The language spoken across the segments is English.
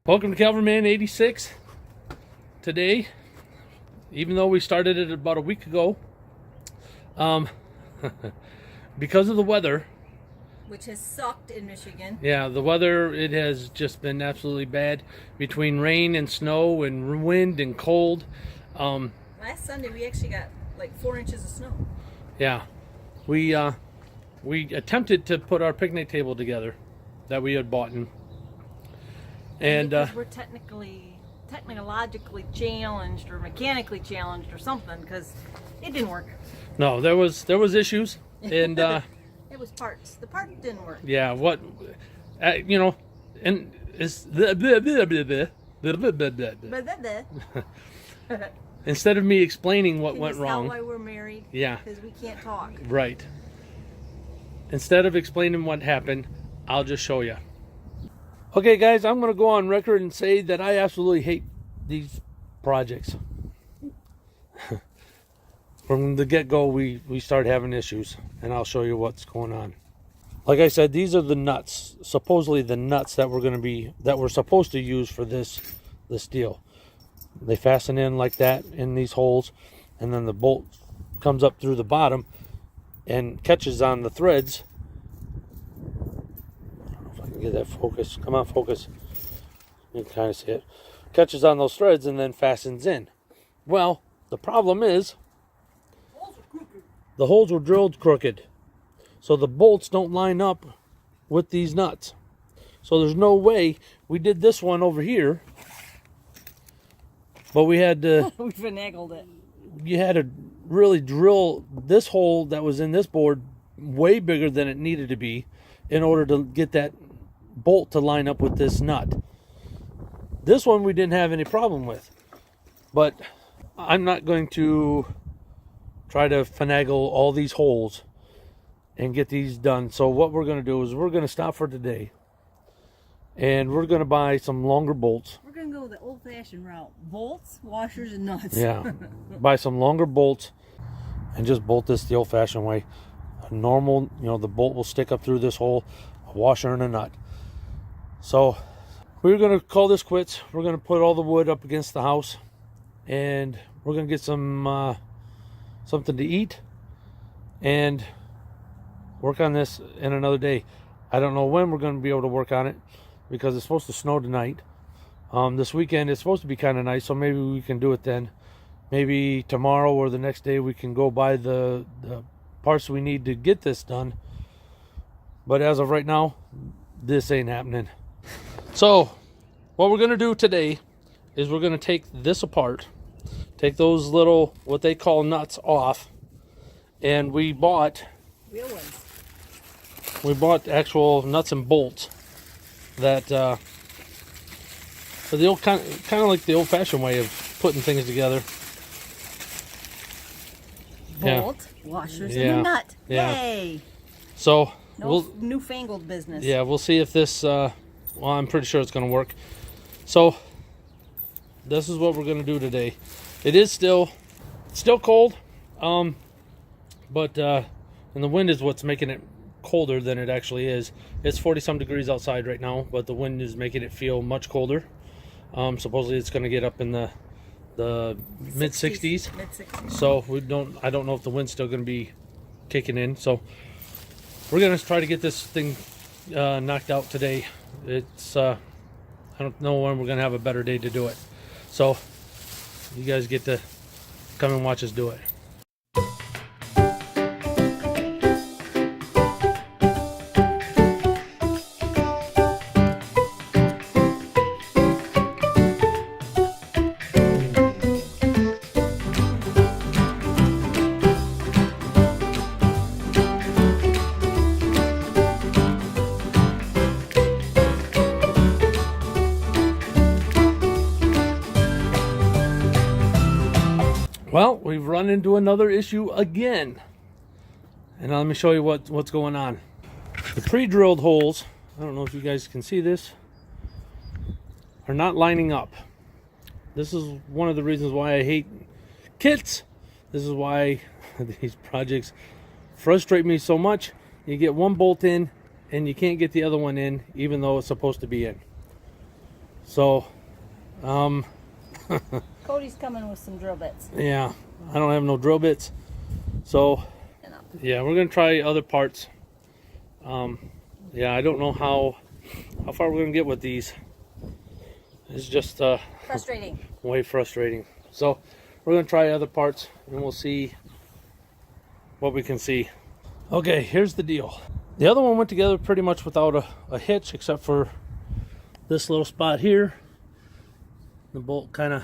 Welcome to Cavalry 86. Today, even though we started it about a week ago, because of the weather, which has sucked in Michigan. Yeah, the weather, it has just been absolutely bad between rain and snow and wind and cold. Last Sunday we actually got like 4 inches of snow. Yeah, we attempted to put our picnic table together that we had bought and because we're technologically challenged or mechanically challenged or something, because it didn't work. No, there was issues, and it was parts. The part didn't work. Yeah, what and it's instead of me explaining what went wrong. That's why we're married. Yeah, because we can't talk. Right. Instead of explaining what happened, I'll just show you. Okay, guys, I'm going to go on record and say that I absolutely hate these projects. From the get-go, we start having issues, and I'll show you what's going on. Like I said, these are the nuts, supposedly the nuts that we're supposed to use for this deal. They fasten in like that in these holes, and then the bolt comes up through the bottom and catches on the threads. Get that focus. Come on, focus. You can kind of see it. Catches on those threads and then fastens in. Well, the problem is the holes were drilled crooked, so the bolts don't line up with these nuts. So there's no way. We did this one over here, but we had to we finagled it. You had to really drill this hole that was in this board way bigger than it needed to be in order to get that bolt to line up with this nut. This one we didn't have any problem with, but I'm not going to try to finagle all these holes and get these done. So what we're going to do is we're going to stop for today, and we're going to buy some longer bolts. We're going to go the old-fashioned route: bolts, washers, and nuts. Yeah, buy some longer bolts and just bolt this the old-fashioned way. A normal, the bolt will stick up through this hole, a washer and a nut. So we're going to call this quits. We're going to put all the wood up against the house, and we're going to get some something to eat and work on this in another day. I don't know when we're going to be able to work on it because it's supposed to snow tonight. This weekend it's supposed to be kind of nice, so maybe we can do it then. Maybe tomorrow or the next day we can go buy the parts we need to get this done. But as of right now, this ain't happening. So what we're going to do today is we're going to take this apart, take those little, what they call nuts off, and we bought real ones. We bought actual nuts and bolts that for the old kind of like the old-fashioned way of putting things together. Bolt, washers, and a nut. Yeah. Yay! So newfangled business. Yeah, we'll see if this. Well, I'm pretty sure it's going to work. So this is what we're going to do today. It is still cold, but and the wind is what's making it colder than it actually is. It's 40-some degrees outside right now, but the wind is making it feel much colder. Supposedly it's going to get up in the mid-60s. So I don't know if the wind's still going to be kicking in. So we're going to try to get this thing knocked out today. It's I don't know when we're going to have a better day to do it. So you guys get to come and watch us do it. Well, we've run into another issue again. And now let me show you what's going on. The pre-drilled holes, I don't know if you guys can see this, are not lining up. This is one of the reasons why I hate kits. This is why these projects frustrate me so much. You get one bolt in and you can't get the other one in, even though it's supposed to be in. So, Cody's coming with some drill bits. yeah, I don't have no drill bits. So, yeah, we're gonna try other parts. Yeah, I don't know how far we're gonna get with these. It's just Frustrating. way frustrating. So, we're gonna try other parts, and we'll see what we can see. Okay, here's the deal. The other one went together pretty much without a hitch, except for this little spot here. The bolt kind of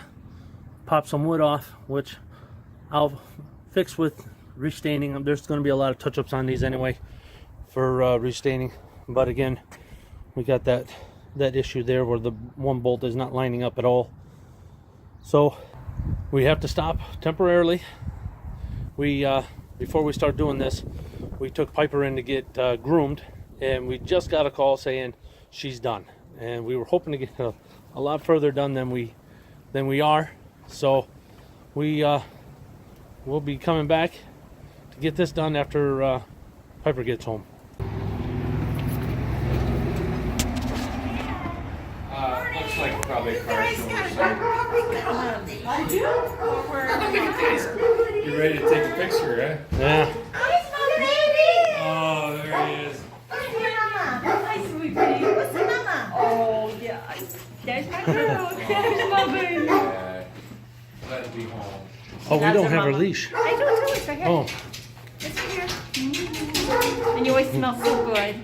popped some wood off, which I'll fix with restaining. There's going to be a lot of touch-ups on these anyway for restaining. But again, we got that issue there where the one bolt is not lining up at all. So we have to stop temporarily. We before we start doing this, we took Piper in to get groomed, and we just got a call saying she's done. And we were hoping to get a lot further done than we are. So we'll be coming back to get this done after Piper gets home. Looks like probably a car show or something. I do? You ready to take a picture, huh? Yeah. Oh, there he is. Hi, sweet baby. What's the mama? Oh, yeah. There's my girl. There's my baby. Yeah. Glad to be home. Oh, we That's don't her have her mama. leash. I do too. It's right here. Oh, It's right here. And you always smell so good.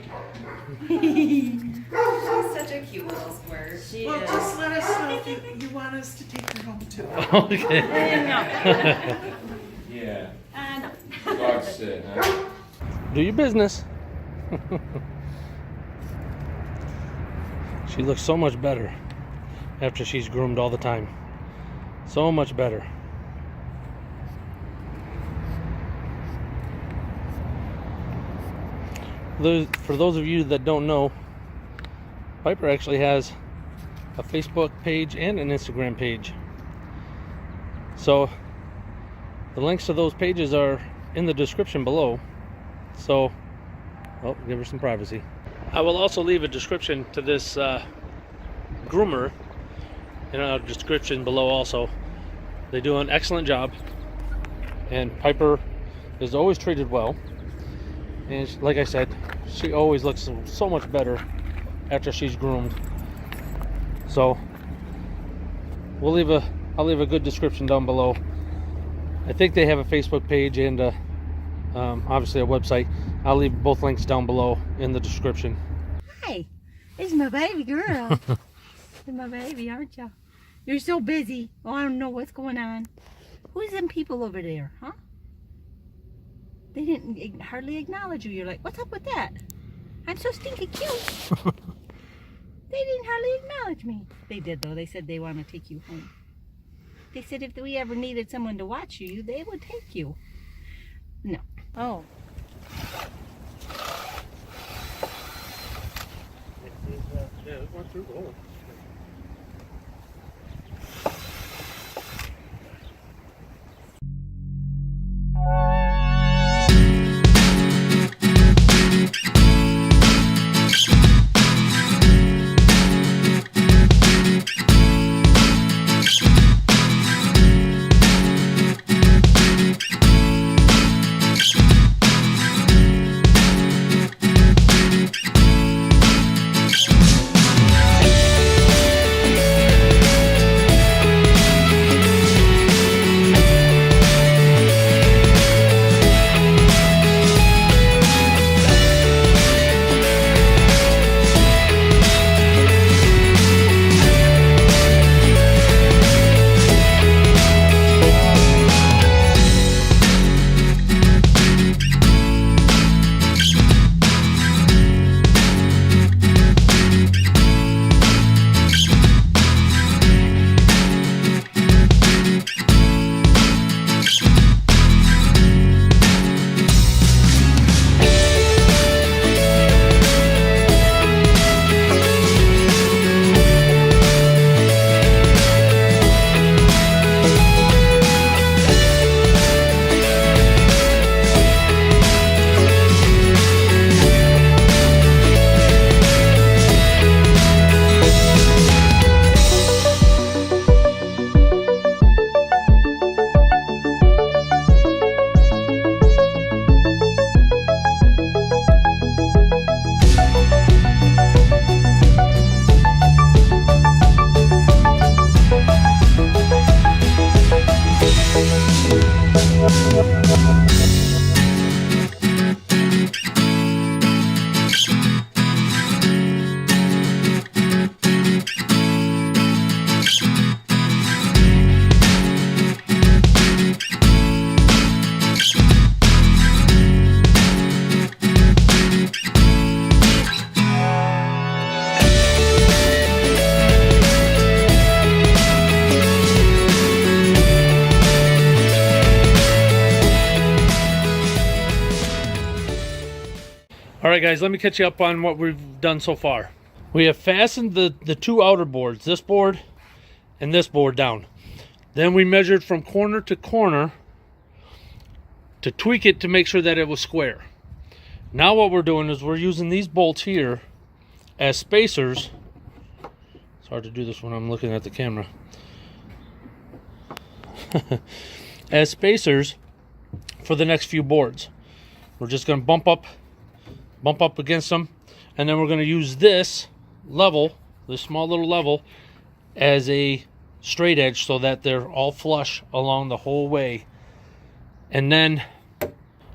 She's such a cute little squirt. She Well, is. just let us know if you want us to take her home too. okay. Yeah. No. Dog sit, huh? Do your business. She looks so much better after she's groomed all the time. So much better. For those of you that don't know, Piper actually has a Facebook page and an Instagram page. So the links to those pages are in the description below. So, oh, give her some privacy. I will also leave a description to this groomer in a description below also. They do an excellent job, and Piper is always treated well. And like I said, she always looks so much better after she's groomed. So I'll leave a good description down below. I think they have a Facebook page and obviously a website. I'll leave both links down below in the description. Hi, this is my baby girl. This is my baby, aren't you? You're so busy. Oh, I don't know what's going on. Who's them people over there, huh? They didn't hardly acknowledge you. You're like, what's up with that? I'm so stinky cute. They didn't hardly acknowledge me. They did, though. They said they want to take you home. They said if we ever needed someone to watch you, they would take you. No. Oh. Yeah, it went through the hole. right, guys, let me catch you up on what we've done so far. We have fastened the two outer boards, this board and this board, down. Then we measured from corner to corner to tweak it to make sure that it was square. Now what we're doing is we're using these bolts here as spacers. It's hard to do this when I'm looking at the camera. As spacers for the next few boards. We're just going to bump up against them, and then we're going to use this level, this small little level, as a straight edge so that they're all flush along the whole way. And then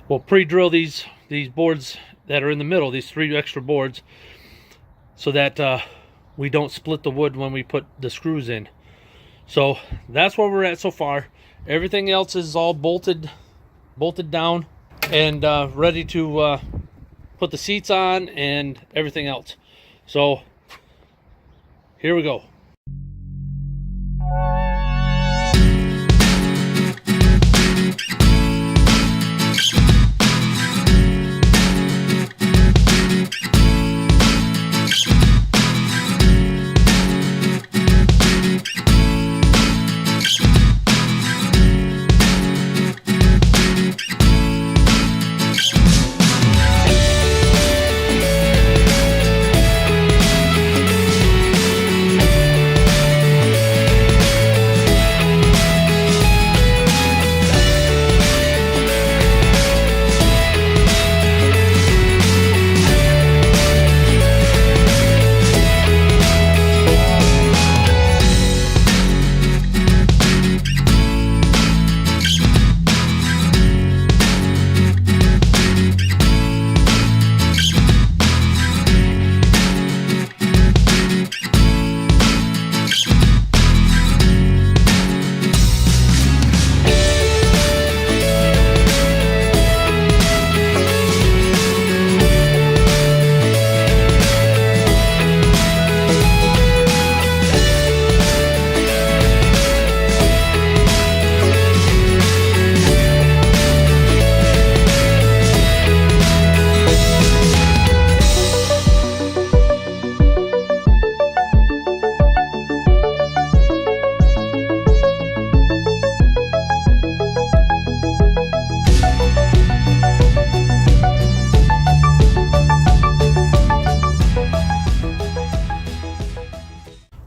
we'll pre-drill these boards that are in the middle, these 3 extra boards, so that we don't split the wood when we put the screws in. So that's where we're at so far. Everything else is all bolted down and ready to put the seats on and everything else. So here we go.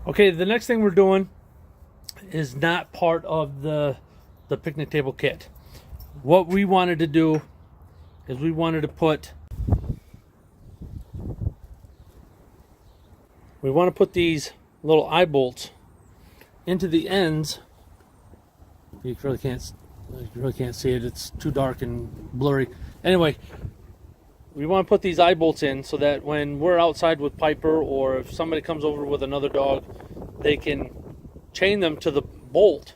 Okay, the next thing we're doing is not part of the picnic table kit. What we wanted to do is we wanted to put these little eye bolts into the ends. You really can't see it. It's too dark and blurry. Anyway, we want to put these eye bolts in so that when we're outside with Piper, or if somebody comes over with another dog, they can chain them to the bolt,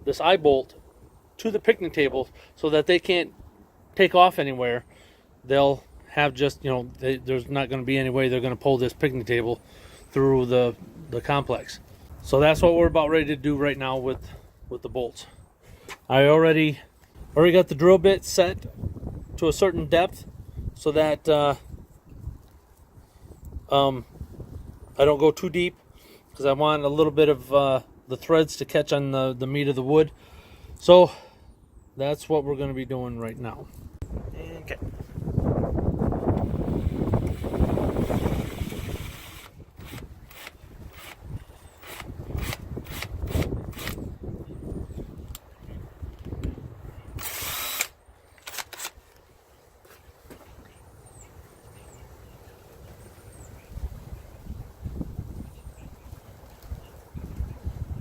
this eye bolt, to the picnic table, so that they can't take off anywhere. They'll have just, there's not going to be any way they're going to pull this picnic table through the complex. So that's what we're about ready to do right now with the bolts. I already got the drill bit set to a certain depth so that I don't go too deep, because I want a little bit of the threads to catch on the meat of the wood. So that's what we're going to be doing right now. Okay.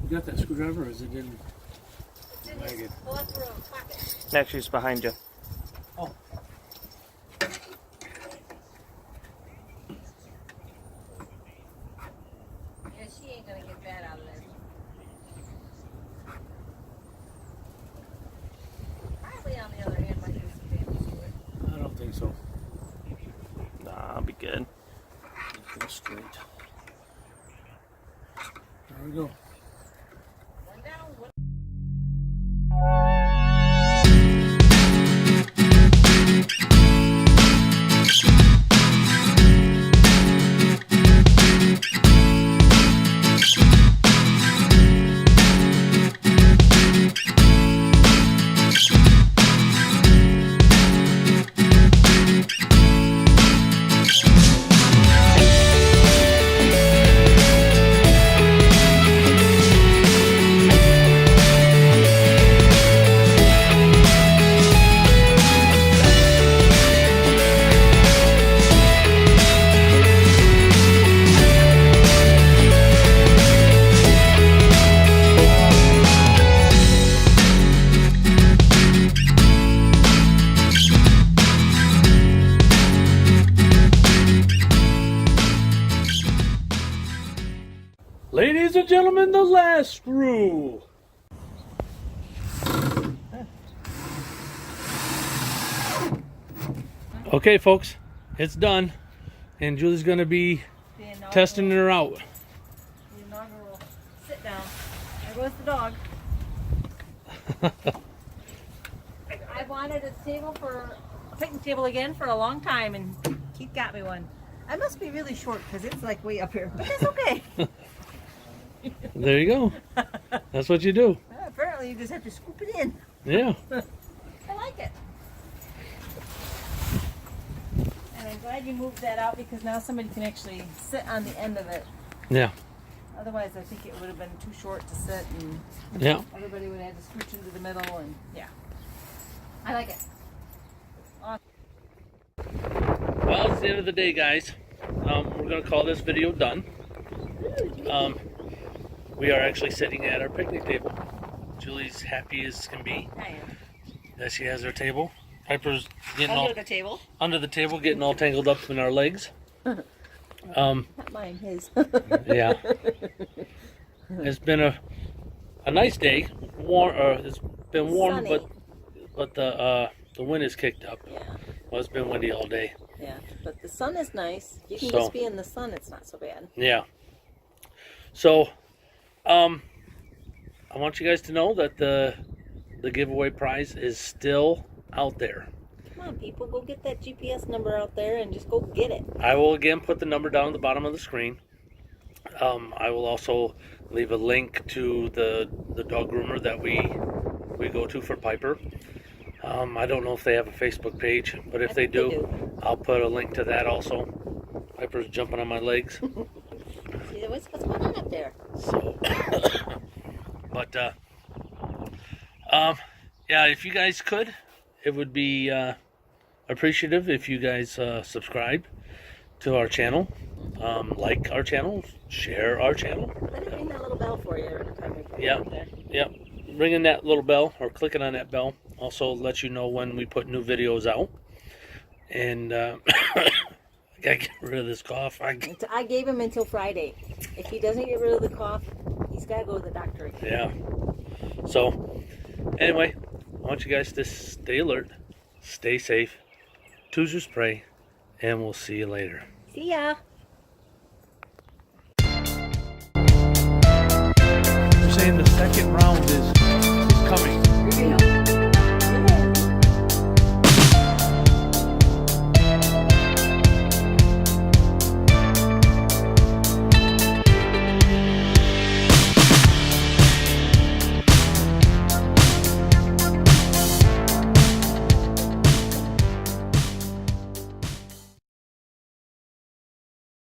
You got that screwdriver, or is it in the wagon? Actually, it's behind you. Oh. Yeah, she ain't gonna get that out of there. Probably on the other hand might do some damage to it. I don't think so. Nah, I'll be good. Go straight. There we go. One down, one. Ladies and gentlemen, the last screw. Okay, folks, it's done, and Julie's gonna be testing her out. The inaugural sit down. There goes the dog. I wanted a table for a picnic table again for a long time, and Keith got me one. I must be really short because it's like way up here, but that's okay. There you go. That's what you do. Well, apparently, you just have to scoop it in. Yeah. I like it. And I'm glad you moved that out because now somebody can actually sit on the end of it. Yeah. Otherwise, I think it would have been too short to sit, and Yeah. everybody would have had to scooch into the middle, and yeah. I like it. Well, it's the end of the day, guys. We're gonna call this video done. We are actually sitting at our picnic table. Julie's happy as can be I am. that she has her table. Piper's getting Under the table. under the table, getting all tangled up in our legs. Not mine, his. Yeah. It's been a nice day. It's been warm, Sunny. but the wind is kicked up. Yeah, Well, it's been windy all day. yeah. But the sun is nice. You can So- just be in the sun. It's not so bad. Yeah. So, I want you guys to know that the giveaway prize is still out there. Come on, people. Go get that GPS number out there and just go get it. I will again put the number down at the bottom of the screen. I will also leave a link to the dog groomer that we go to for Piper. I don't know if they have a Facebook page, but if I they think do, they do. I'll put a link to that also. Piper's jumping on my legs. See, what's going on up there? So, but yeah, if you guys could, it would be appreciative if you guys subscribe to our channel, like our channel, share our channel. Let me ring that little bell for you every time we come Yeah. up there. Yep, ringing that little bell or clicking on that bell also lets you know when we put new videos out. And I gotta get rid of this cough. I gave him until Friday. If he doesn't get rid of the cough, he's got to go to the doctor again. Yeah. So, anyway, I want you guys to stay alert, stay safe, choose your spray, and we'll see you later. See ya. You're saying the second round is